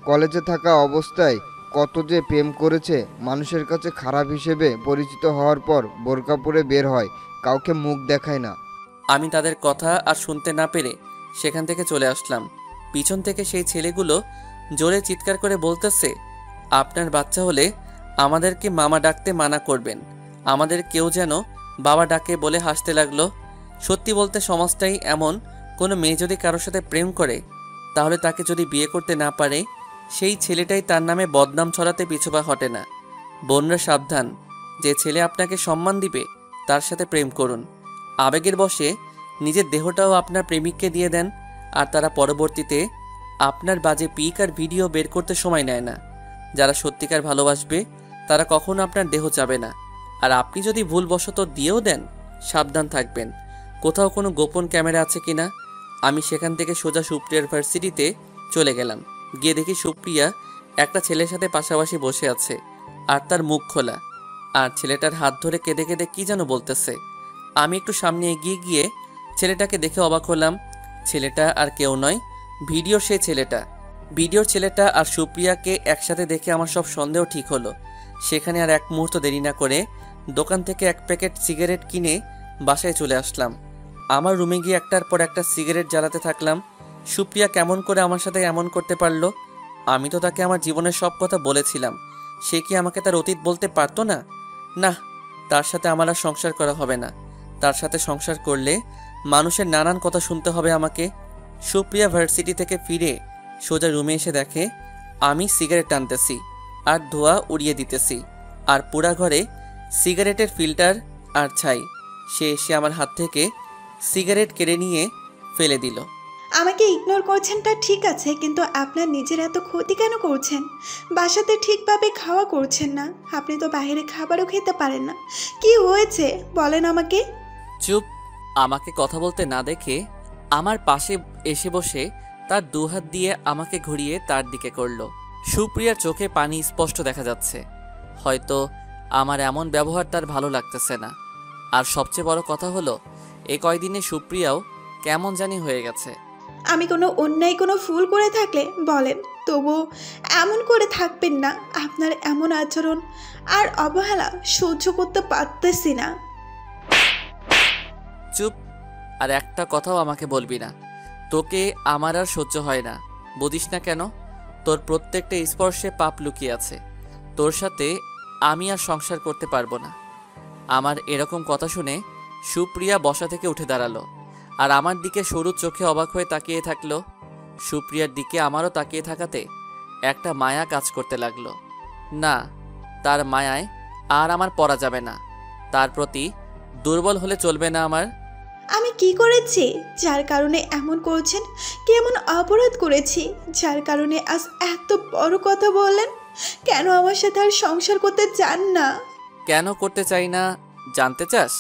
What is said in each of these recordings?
কলেজে থাকা অবস্থায় কত যে প্রেম করেছে, মানুষের কাছে খারাপ হিসেবে পরিচিত হওয়ার পর বোরকা পরে বের হয়, কাউকে মুখ দেখায় না। আমি তাদের কথা আর শুনতে না পেরে সেখান থেকে চলে আসলাম। পিছন থেকে সেই ছেলেগুলো জোরে চিৎকার করে বলতেছে, আপনার বাচ্চা হলে আমাদেরকে মামা ডাকতে মানা করবেন, আমাদের কেউ যেন বাবা ডাকে বলে হাসতে লাগলো। সত্যি বলতে সমাজটাই এমন, কোনো মেয়ে যদি কারোর সাথে প্রেম করে তাহলে তাকে যদি বিয়ে করতে না পারে সেই ছেলেটাই তার নামে বদনাম ছড়াতে পিছুপা হটে না। বোনরা সাবধান, যে ছেলে আপনাকে সম্মান দিবে তার সাথে প্রেম করুন। আবেগের বশে নিজের দেহটাও আপনার প্রেমিককে দিয়ে দেন, আর তারা পরবর্তীতে আপনার বাজে পিক আর ভিডিও বের করতে সময় নেয় না। যারা সত্যিকার ভালোবাসবে তারা কখনো আপনার দেহ চাবে না। আর আপনি যদি ভুলবশত দিয়েও দেন, সাবধান থাকবেন কোথাও কোনো গোপন ক্যামেরা আছে কিনা। আমি সেখান থেকে সোজা সুপ্রিয়ার ভার্সিটিতে চলে গেলাম। গিয়ে দেখি সুপ্রিয়া একটা ছেলের সাথে পাশাপাশি বসে আছে, আর তার মুখ খোলা, আর ছেলেটার হাত ধরে কেঁদে কেঁদে কী যেন বলতেছে। আমি একটু সামনে এগিয়ে গিয়ে ছেলেটাকে দেখে অবাক হলাম। ছেলেটা আর কেউ নয়, ভিডিওর সেই ছেলেটা। ভিডিওর ছেলেটা আর সুপ্রিয়াকে একসাথে দেখে আমার সব সন্দেহ ঠিক হলো। সেখানে আর এক মুহূর্ত দেরি না করে দোকান থেকে এক প্যাকেট সিগারেট কিনে বাসায় চলে আসলাম। আমার রুমে গিয়ে একটার পর একটা সিগারেট জ্বালাতে থাকলাম। সুপ্রিয়া কেমন করে আমার সাথে এমন করতে পারলো? আমি তো তাকে আমার জীবনের সব কথা বলেছিলাম, সে কি আমাকে তার অতীত বলতে পারতো না? না, তার সাথে আমার আর সংসার করা হবে না। তার সাথে সংসার করলে মানুষের নানান কথা শুনতে হবে আমাকে। সুপ্রিয়া ভার্সিটি থেকে ফিরে সোজা রুমে এসে দেখে আমি সিগারেট টানতেছি আর ধোঁয়া উড়িয়ে দিতেছি, আর পুরা ঘরে সিগারেটের ফিল্টার আর ছাই। সে এসে আমার হাত থেকে সিগারেট কেড়ে নিয়ে ফেলে দিল। আমাকে ইগনোর করছেনটা ঠিক আছে, কিন্তু আপনার নিজের এত ক্ষতি কেন করছেন? বাসাতে ঠিকভাবে খাওয়া করছেন না, আপনি তো বাইরে খাবারও খেতে পারেন না। কি হয়েছে বলেন আমাকে। চুপ। আমাকে কথা বলতে না দেখে আমার পাশে এসে বসে তার দুহাত দিয়ে আমাকে ঘুরিয়ে তার দিকে করলো। সুপ্রিয়ার চোখে পানি স্পষ্ট দেখা যাচ্ছে। হয়তো আমার এমন ব্যবহার তার ভালো লাগতেছে না। আর সবচেয়ে বড় কথা হলো, এ কয়দিনে সুপ্রিয়াও কেমন জানি হয়ে গেছে। আমি কোনো অন্যায় কোনো ভুল করে থাকলে বলেন, তবু এমন করে থাকবেন না। আপনার এমন আচরণ আর অবহেলা সহ্য করতে পারতেছি না। চুপ। আর একটা কথাও আমাকে বলবি না। তোকে আমার আর সহ্য হয় না, বুঝিস না কেন? তোর প্রত্যেকটা স্পর্শে পাপ লুকিয়ে আছে। তোর সাথে আমি আর সংসার করতে পারবো না। আমার এরকম কথা শুনে সুপ্রিয়া বসা থেকে উঠে দাঁড়ালো, আর আমার দিকে সরু চোখে অবাক হয়ে তাকিয়ে থাকলো। সুপ্রিয়ার দিকে আমারও তাকিয়ে থাকাতে একটা মায়া কাজ করতে লাগলো। না, তার মায়ায় আর আমার পড়া যাবে না। তার প্রতি দুর্বল হলে চলবে না আমার। আমি কি করেছি যার কারণে এমন করছেন? কি এমন অপরাধ করেছি যার কারণে আজ এত বড় কথা বললেন? কেন আমার সাথে আর সংসার করতে চান না? কেন করতে চাই না জানতে চাস?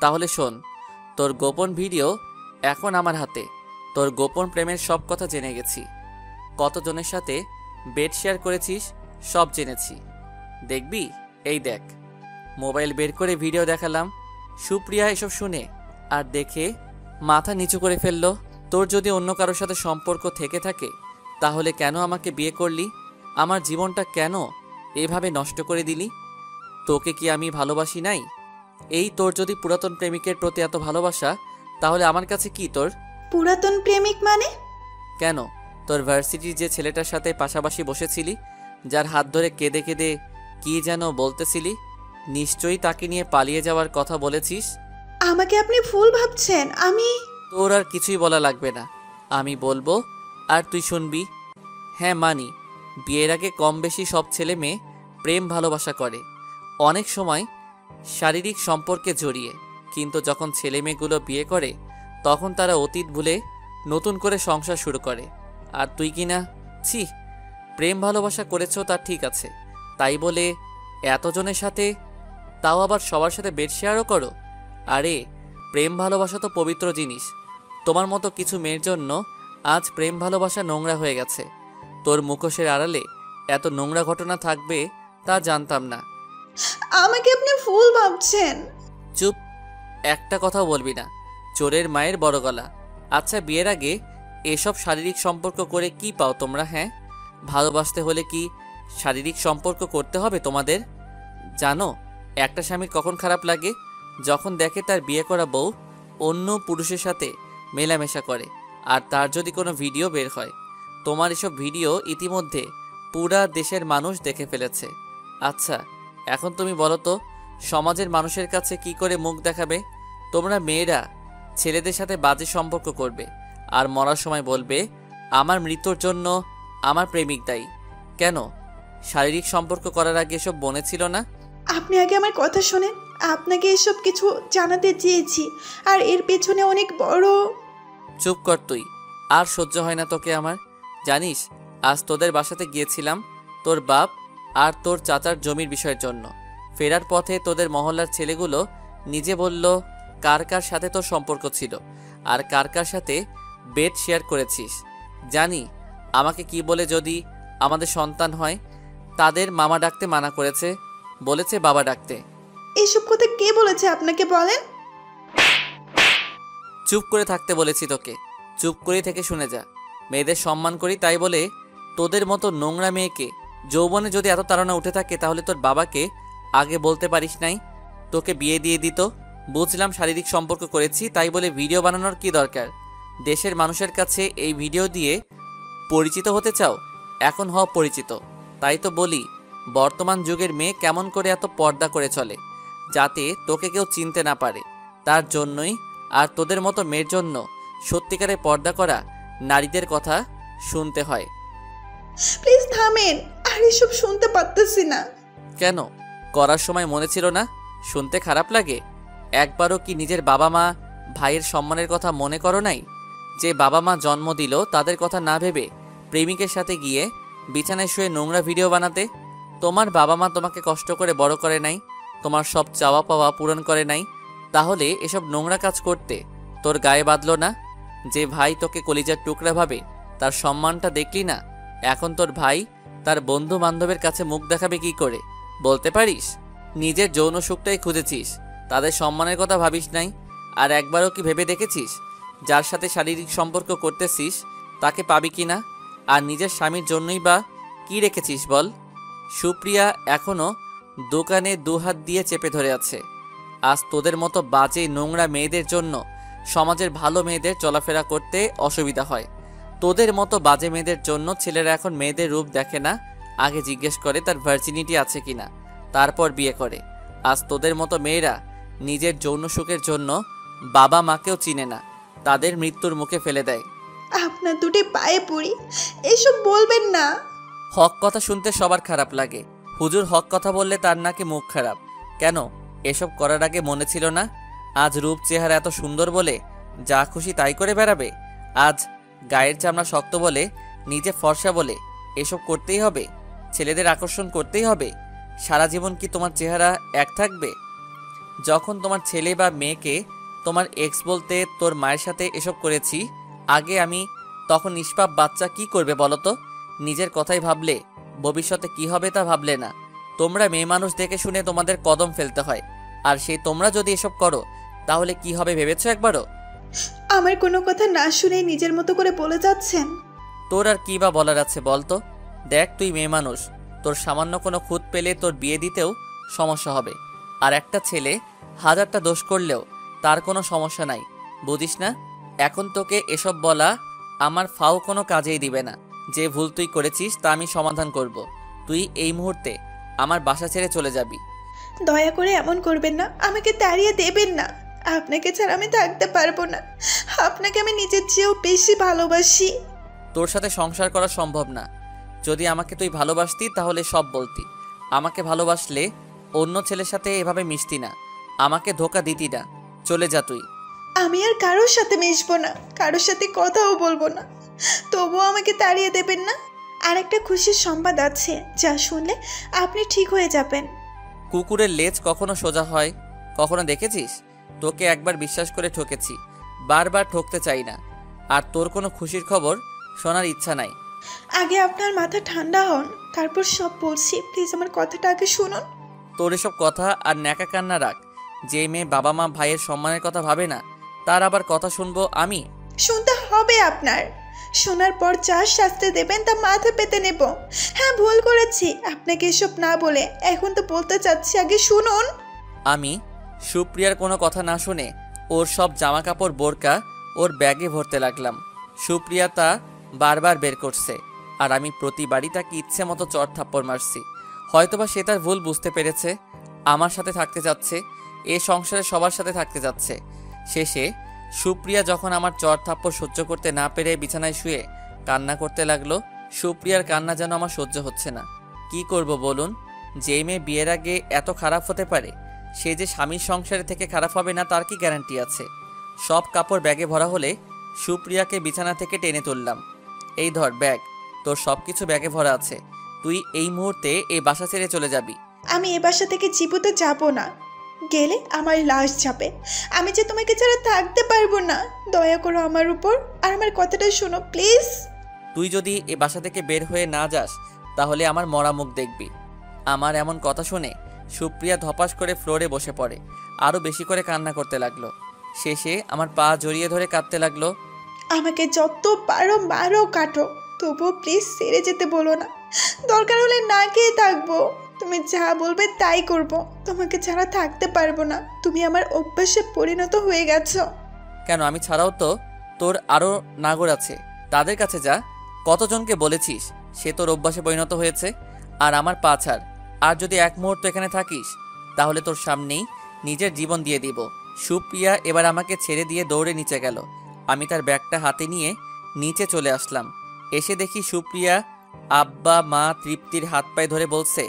তাহলে শোন, তোর গোপন ভিডিও এখন আমার হাতে। তোর গোপন প্রেমের সব কথা জেনে গেছি। কতজনের সাথে বেড শেয়ার করেছিস সব জেনেছি। দেখবি? এই দেখ। মোবাইল বের করে ভিডিও দেখালাম। সুপ্রিয়া এসব শুনে আর দেখে মাথা নিচু করে ফেলল। তোর যদি অন্য কারোর সাথে সম্পর্ক থেকে থাকে তাহলে কেন আমাকে বিয়ে করলি? আমার জীবনটা কেন এভাবে নষ্ট করে দিলি? তোকে কি আমি ভালোবাসি নাই? এই তোর যদি পুরাতন প্রেমিকের প্রতি এত ভালোবাসা, তাহলে আমার কাছে কি তোর? পুরাতন প্রেমিক মানে? কেন, তোর ভার্সিটির যে ছেলেটার সাথে পাশাপাশি বসেছিলি, যার হাত ধরে কেঁদে কেঁদে কি যেন বলতেছিলি, নিশ্চয়ই তাকে নিয়ে পালিয়ে যাওয়ার কথা বলেছিস। আমাকে আপনি ভুল ভাবছেন। তোর আর কিছুই বলা লাগবে না, আমি বলবো আর তুই শুনবি। হ্যাঁ মানি, বিয়ের আগে কম বেশি সব ছেলে মেয়ে প্রেম ভালোবাসা করে, অনেক সময় শারীরিক সম্পর্কে জড়িয়ে। কিন্তু যখন ছেলে মেয়েগুলো বিয়ে করে তখন তারা অতীত ভুলে নতুন করে সংসার শুরু করে। আর তুই কি না? ছি, প্রেম ভালোবাসা করেছো তা ঠিক আছে, তাই বলে এতজনের সাথে, তাও আবার সবার সাথে বেড শেয়ারও করো? আরে প্রেম ভালোবাসা তো পবিত্র জিনিস। তোমার মতো কিছু মেয়ের জন্য আজ প্রেম ভালোবাসা নোংরা হয়ে গেছে। তোর মুখোশের আড়ালে এত নোংরা ঘটনা থাকবে তা জানতাম না। আমাকে আপনি ভুল ভাবছেন। চুপ, একটা কথাও বলবি না। চোরের মায়ের বড় গলা। আচ্ছা, বিয়ের আগে এসব শারীরিক সম্পর্ক করে কি পাও তোমরা? হ্যাঁ, ভালোবাসতে হলে কি শারীরিক সম্পর্ক করতে হবে তোমাদের? জানো একটা স্বামীর কখন খারাপ লাগে? যখন দেখে তার বিয়ে করা বউ অন্য পুরুষের সাথে মেলামেশা করে, আর তার যদি কোনো ভিডিও বের হয়। তোমার এসব ভিডিও ইতিমধ্যে পুরা দেশের মানুষ দেখে ফেলেছে। আচ্ছা, এখন তুমি বলো তো, সমাজের মানুষের কাছে কি করে মুখ দেখাবে? তোমরা মেয়েরা ছেলেদের সাথে বাজে সম্পর্ক করবে, আর মরার সময় বলবে আমার মৃত্যুর জন্য আমার প্রেমিক দায়ী। কেন? শারীরিক সম্পর্ক করার আগে এসব মনে ছিল না? আপনি আগে আমার কথা শোনেন। আপনাকে এসব কিছু জানাতে চেয়েছি, আর এর পেছনে অনেক বড়। চুপ কর তুই, আর সহ্য হয় না তোকে আমার। জানিস, আজ তোদের বাসাতে গিয়েছিলাম তোর বাপ আর তোর চাচার জমির বিষয়ের জন্য। ফেরার পথে তোদের মহল্লার ছেলেগুলো নিজে বলল কার কার সাথে তোর সম্পর্ক ছিল, আর কার কার সাথে বেড শেয়ার করেছিস। জানি আমাকে কি বলে যদি আমাদের সন্তান হয়। তাদের মামা ডাকতে মানা করেছে, বলেছে বাবা ডাকতে। এসব কথা কে বলেছে আপনাকে, বলেন? চুপ করে থাকতে বলেছি তোকে, চুপ করেই থেকে শুনে যা। মেয়েদের সম্মান করি তাই বলে তোদের মতো নোংরা মেয়েকে, যৌবনে যদি এত তাড়না উঠে থাকে তাহলে তোর বাবাকে আগে বলতে পারিস নাই? তোকে বিয়ে দিয়ে দিত। বুঝলাম শারীরিক সম্পর্ক করেছি তাই বলে ভিডিও বানানোর কি দরকার? দেশের মানুষের কাছে এই ভিডিও দিয়ে পরিচিত হতে চাও? এখন হও পরিচিত। তাই তো বলি, বর্তমান যুগের মেয়ে কেমন করে এত পর্দা করে চলে, যাতে তোকে কেউ চিনতে না পারে। তার জন্যই আর তোদের মতো মেয়ের জন্য সত্যিকারে পর্দা করা নারীদের কথা শুনতে হয়। প্লিজ থামেন, আর এসব শুনতে পারতেছি না। কেন? করার সময় মনে ছিল না? শুনতে খারাপ লাগে? একবারও কি নিজের বাবা মা ভাইয়ের সম্মানের কথা মনে করো নাই? যে বাবা মা জন্ম দিল তাদের কথা না ভেবে প্রেমিকের সাথে গিয়ে বিছানায় শুয়ে নোংরা ভিডিও বানাতে? তোমার বাবা মা তোমাকে কষ্ট করে বড় করে নাই, তোমার সব চাওয়া পাওয়া পূরণ করে নাই, তাহলে এসব নোংরা কাজ করতে তোর গায়ে বাঁধলো না? যে ভাই তোকে কলিজার টুকরা ভাবে তার সম্মানটা দেখলি না? এখন তোর ভাই তার বন্ধু বান্ধবের কাছে মুখ দেখাবে কি করে বলতে পারিস? নিজের যৌন সুখটাই খুঁজেছিস, তাদের সম্মানের কথা ভাবিস নাই। আর একবারও কি ভেবে দেখেছিস যার সাথে শারীরিক সম্পর্ক করতেছিস তাকে পাবি কি না? আর নিজের স্বামীর জন্যই বা কি রেখেছিস বল? সুপ্রিয়া এখনো দোকানে দুহাত দিয়ে চেপে ধরে আছে। আজ তোদের মতো বাজে নোংরা মেয়েদের জন্য সমাজের ভালো মেয়েদের চলাফেরা করতে অসুবিধা হয়। তোদের মতো বাজে মেয়েদের জন্য ছেলেরা এখন মেয়েদের রূপ দেখে না, আগে জিজ্ঞেস করে তার ভার্জিনিটি আছে কিনা, তারপর বিয়ে করে। আজ তোদের মতো মেয়েরা নিজের যৌন সুখের জন্য বাবা মাকেও চিনে না, তাদের মৃত্যুর মুখে ফেলে দেয়। আপনার দুটি পায়ে পড়ি, এসব বলবেন না। হক কথা শুনতে সবার খারাপ লাগে। হুজুর হক কথা বললে তার নাকি মুখ খারাপ। কেন? এসব করার আগে মনে ছিল না? আজ রূপ চেহারা এত সুন্দর বলে যা খুশি তাই করে বেড়াবে? আজ গায়ের চামড়া শক্ত বলে, নিজে ফর্সা বলে এসব করতেই হবে? ছেলেদের আকর্ষণ করতেই হবে? সারা জীবন কি তোমার চেহারা এক থাকবে? যখন তোমার ছেলে বা মেয়েকে তোমার এক্স বলতে তোর মায়ের সাথে এসব করেছি আগে আমি, তখন নিষ্পাপ বাচ্চা কি করবে বলো তো? নিজের কথাই ভাবলে, ভবিষ্যতে কি হবে তা ভাবলে না। তোমরা মেয়ে মানুষ দেখে শুনে তোমাদের কদম ফেলতে হয়, আর সেই তোমরা যদি এসব করো তাহলে কি হবে ভেবেছো একবারও? আমার কোনো কথা না শুনে নিজের মতো করে বলে যাচ্ছেন। তোর আর কি বা বলার আছে বলতো? দেখ, তুই মেয়ে মানুষ, তোর সামান্য কোনো খুঁত পেলে তোর বিয়ে দিতেও সমস্যা হবে। আর একটা ছেলে হাজারটা দোষ করলেও তার কোনো সমস্যা নাই, বুঝিস না? এখন তোকে এসব বলা আমার ফাও কোনো কাজেই দিবে না। যে ভুল তুই করেছিস তা আমি সমাধান করব। তুই এই মুহূর্তে আমার বাসা ছেড়ে চলে যাবি। দয়া করে এমন করবেন না, আমাকে তাড়িয়ে দেবেন না। আপনাকে ছাড়া আমি থাকতে পারবো না। আপনাকে আমি নিজের চেয়েও বেশি ভালোবাসি। তোর সাথে সংসার করা সম্ভব না। যদি আমাকে তুই ভালোবাসতি তাহলে সব বলতি। আমাকে ভালোবাসলে অন্য ছেলের সাথে এভাবে মিশতি না, আমাকে ধোকা দিতি না। চলে যা তুই। আমি আর কারোর সাথে মিশবো না, কারোর সাথে কথাও বলবো না, তবুও আমাকে তাড়িয়ে দেবেন না। আর একটা খুশির সংবাদ আছে, যা শুনলে আপনি ঠিক হয়ে যাবেন। কুকুরের লেজ কখনো সোজা হয়? কখনো দেখেছিস? তোকে একবার বিশ্বাস করে ঠকেছি, বারবার ঠকতে চাই না। আর তোর কোনো খুশির খবর শোনার ইচ্ছা নাই। আগে আপনার মাথা ঠান্ডা হন, তারপর সব বলছি। প্লিজ আমার কথাটা আগে শুনুন। তোর এসব কথা আর ন্যাকা কান্না রাখ। যে মেয়ে বাবা মা ভাইয়ের সম্মানের কথা ভাবে না, তার আবার কথা শুনবো আমি? শুনতে হবে আপনার। শোনার পর যা শাস্তি দেবেন তা মাথা পেতে নেব। হ্যাঁ, ভুল করেছি। আপনাকে এসব না বলে এখন তো বলতে চাচ্ছি, আগে শুনুন। আমি সুপ্রিয়ার কোনো কথা না শুনে ওর সব জামা কাপড় বোরকা ওর ব্যাগে ভরতে লাগলাম। সুপ্রিয়া তা বারবার বের করছে, আর আমি প্রতিবারই তাকে ইচ্ছে মতো চড় থাপ্পড় মারছি। হয়তোবা সে তার ভুল বুঝতে পেরেছে, আমার সাথে থাকতে যাচ্ছে, এ সংসারে সবার সাথে থাকতে যাচ্ছে। শেষে সুপ্রিয়া যখন আমার চড় থাপ্পড় সহ্য করতে না পেরে বিছানায় শুয়ে কান্না করতে লাগলো। সুপ্রিয়ার কান্না যেন আমার সহ্য হচ্ছে না। কি করব বলুন? যেই মেয়ে বিয়ের আগে এত খারাপ হতে পারে, সে যে স্বামীর সংসারে থেকে খারাপ হবে না তার কি গ্যারান্টি আছে? সব কাপড় ব্যাগে ভরা হলে সুপ্রিয়াকে বিছানা থেকে টেনে তুললাম। এই ধর ব্যাগ, তোর সব কিছু ব্যাগে ভরা আছে, তুই এই মুহূর্তে এই বাসা ছেড়ে চলে যাবি। আমি এ বাসা থেকে জীবিত যাব না, গেলে আমার লাশ যাবে। আমি যে তোমাকে ছাড়া থাকতে পারবো না। দয়া করো আমার উপর, আর আমার কথাটা শোনো প্লিজ। তুই যদি এ বাসা থেকে বের হয়ে না যাস তাহলে আমার মরা মুখ দেখবি। আমার এমন কথা শুনে সুপ্রিয়া ধপাস করে ফ্লোরে বসে পড়ে, আরও বেশি করে কান্না করতে লাগলো। শেষে আমার পা জড়িয়ে ধরে কাঁদতে লাগলো। আমাকে যত পারো মারো কাটো, তবুও প্লিজ ছেড়ে যেতে বলো না। দরকার হলে না খেয়ে থাকবো, তুমি যা বলবে তাই করব। তোমাকে ছাড়া থাকতে পারবো না, তুমি আমার অভ্যাসে পরিণত হয়ে গেছো। কেন, আমি ছাড়াও তো তোর আরও নাগর আছে, তাদের কাছে যা। কতজনকে বলেছিস সে তোর অভ্যাসে পরিণত হয়েছে? আর আমার পা ছাড়, আর যদি এক মুহূর্ত এখানে থাকিস তাহলে তোর সামনেই নিজের জীবন দিয়ে দিব। সুপ্রিয়া এবার আমাকে ছেড়ে দিয়ে দৌড়ে নিচে গেল। আমি তার ব্যাগটা হাতে নিয়ে নিচে চলে আসলাম। এসে দেখি সুপ্রিয়া আব্বা মা তৃপ্তির হাত পায়ে ধরে বলছে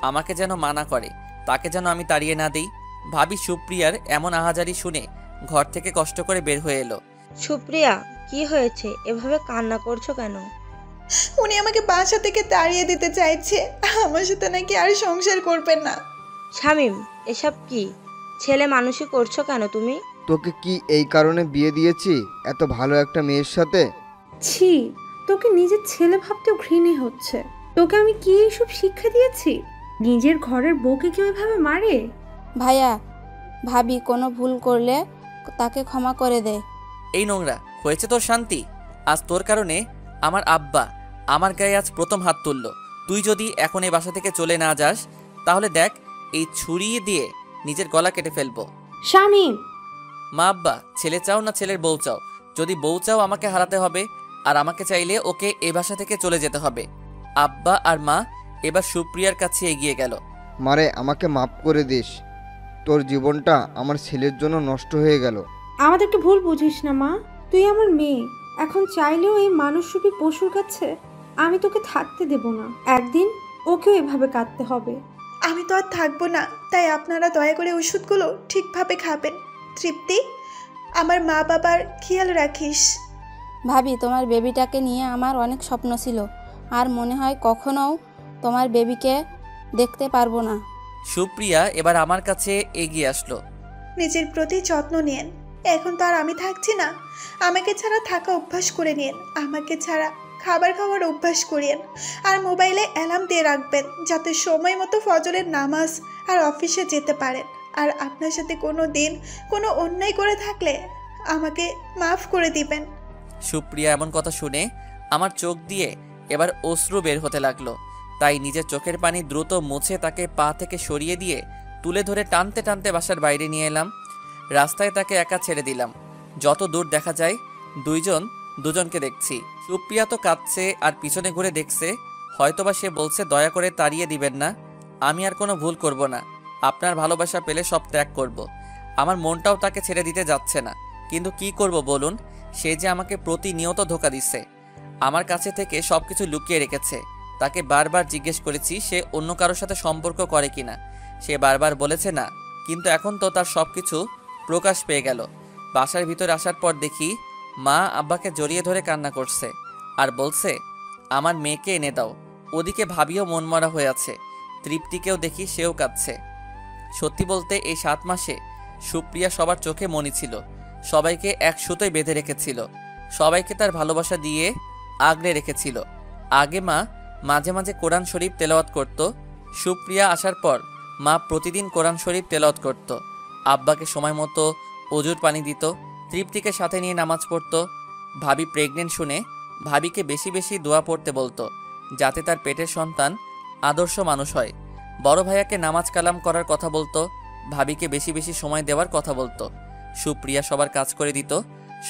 আমাকে যেন মানা করে, তাকে যেন আমি তাড়িয়ে না দিই। ভাবি সুপ্রিয়ার এমন আহাজারি শুনে ঘর থেকে কষ্ট করে বের হয়ে এলো। সুপ্রিয়া, কি হয়েছে? এভাবে কান্না করছো কেন? উনি আমাকে বাসা থেকে তাড়িয়ে দিতে চাইছে, আমার সাথে নাকি আর সংসার করবেন না। শামীম, এসব কি ছেলে মানুষই করছো কেন তুমি? তোকে কি এই কারণে বিয়ে দিয়েছি, এত ভালো একটা মেয়ের সাথে? ছি, তোকে নিজের ছেলে ভাবতেও ঘৃণে হচ্ছে। তোকে আমি কি এইসব শিক্ষা দিয়েছি? নিজের ঘরের বউকে কেউ এভাবে মারে? ভাইয়া, ভাবি কোনো ভুল করলে তাকে ক্ষমা করে দে। এই নোংরা হয়েছে তোর শান্তি? আজ তোর কারণে আমার আব্বা আমার গায়ে আজ প্রথম হাত তুলল। তুই যদি এখন এই বাসা থেকে চলে না যাস তাহলে দেখ এই ছুরি দিয়ে নিজের গলা কেটে ফেলবো। শামীম! মা আব্বা, ছেলে চাও না ছেলের বউ চাও? যদি বউ চাও আমাকে হারাতে হবে, আর আমাকে চাইলে ওকে এ বাসা থেকে চলে যেতে হবে। আব্বা আর মা এবার সুপ্রিয়ার কাছে এগিয়ে গেল। মারে, আমাকে মাফ করে দিস, তোর জীবনটা আমার ছেলের জন্য নষ্ট হয়ে গেল। আমাদেরকে ভুল বুঝিস না মা, তুই আমার মেয়ে। এখন চাইলেও এই মানুষরূপী পশুর কাছে আমি তোকে থাকতে দেব না। একদিন ওকেও এভাবে কাঁদতে হবে। আমি তো আর থাকবো না, তাই আপনারা দয়া করে ওষুধগুলো ঠিকভাবে খাবেন। তৃপ্তি, আমার মা বাবার খেয়াল রাখিস। ভাবি, তোমার বেবিটাকে নিয়ে আমার অনেক স্বপ্ন ছিল, আর মনে হয় কখনো তোমার বেবিকে দেখতে পারবো না। সুপ্রিয়া এবার আমার কাছে এগিয়ে আসলো। নিজের প্রতি যত্ন নিন। এখন তো আর আমি থাকছি না, আমাকে ছাড়া থাকা অভ্যাস করে নিন। আমাকে ছাড়া খাবার খাওয়ার অভ্যাস করিয়েন। আর মোবাইলে অ্যালার্ম দিয়ে রাখবেন যাতে সময় মতো ফজরের নামাজ আর অফিসে যেতে পারেন। আর আপনার সাথে কোনো দিন কোনো অন্যায় করে থাকলে আমাকে মাফ করে দিবেন। সুপ্রিয়া এমন কথা শুনে আমার চোখ দিয়ে এবার অশ্রু বের হতে লাগলো। তাই নিজের চোখের পানি দ্রুত মুছে তাকে পা থেকে সরিয়ে দিয়ে তুলে ধরে টানতে টানতে বাসার বাইরে নিয়ে এলাম। রাস্তায় তাকে একা ছেড়ে দিলাম। যত দূর দেখা যায় দুইজন দুজনকে দেখছি। সুপ্রিয়া তো কাঁদছে আর পিছনে ঘুরে দেখছে, হয়তোবা সে বলছে দয়া করে তাড়িয়ে দিবেন না, আমি আর কোনো ভুল করব না, আপনার ভালোবাসা পেলে সব ত্যাগ করব। আমার মনটাও তাকে ছেড়ে দিতে যাচ্ছে না, কিন্তু কি করব বলুন? সে যে আমাকে প্রতিনিয়ত ধোঁকা দিচ্ছে, আমার কাছে থেকে সব কিছু লুকিয়ে রেখেছে। তাকে বারবার জিজ্ঞেস করেছি সে অন্য কারোর সাথে সম্পর্ক করে কিনা, সে বারবার বলেছে না, কিন্তু এখন তো তার সব কিছু প্রকাশ পেয়ে গেল। বাসার ভিতরে আসার পর দেখি মা আব্বাকে জড়িয়ে ধরে কান্না করছে আর বলছে আমার মেয়েকে এনে দাও। ওদিকে ভাবিও মনমরা হয়ে আছে, তৃপ্তিকেও দেখি সেও কাঁদছে। সত্যি বলতে এই 7 মাসে সুপ্রিয়া সবার চোখে মনি ছিল, সবাইকে এক সুতোয় বেঁধে রেখেছিল, সবাইকে তার ভালোবাসা দিয়ে আগলে রেখেছিল। আগে মা মাঝে মাঝে কোরআন শরীফ তেলাওয়াত করত, সুপ্রিয়া আসার পর মা প্রতিদিন কোরআন শরীফ তেলাওয়াত করত, আব্বাকে সময় মতো অজুর পানি দিত, তৃপ্তিকে সাথে নিয়ে নামাজ পড়ত। ভাবি প্রেগনেন্ট শুনে ভাবিকে বেশি বেশি দোয়া পড়তে বলতো, যাতে তার পেটের সন্তান আদর্শ মানুষ হয়। বড় ভাইয়াকে নামাজ কালাম করার কথা বলতো, ভাবিকে বেশি বেশি সময় দেওয়ার কথা বলতো। সুপ্রিয়া সবার কাজ করে দিত,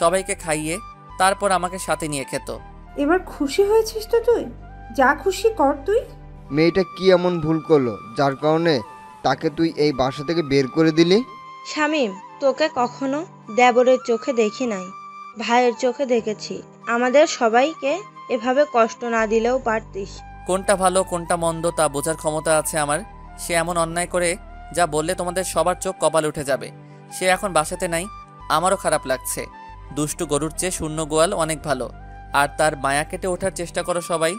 সবাইকে খাইয়ে তারপর আমাকে সাথে নিয়ে খেত। এবার খুশি হয়েছিস তো তুই? যা খুশি কর তুই। মেয়েটা কি এমন ভুল করলো যার কারণে তাকে তুই এই বাসা থেকে বের করে দিলি? শামীম, তোকে কখনো দেবরের চোখে দেখি নাই, ভাইয়ের চোখে দেখেছি। আমাদের সবাইকে এভাবে কষ্ট না দিলেও পারতিস। কোনটা ভালো কোনটা মন্দ তা বোঝার ক্ষমতা আছে আমার। সে এমন অন্যায় করে যা বললে তোমাদের সবার চোখ কপালে উঠে যাবে। সে এখন বাসাতে নাই, আমারও খারাপ লাগছে। দুষ্টু গরুর চেয়ে শূন্য গোয়াল অনেক ভালো। আর তার মায়া কেটে ওঠার চেষ্টা করো সবাই।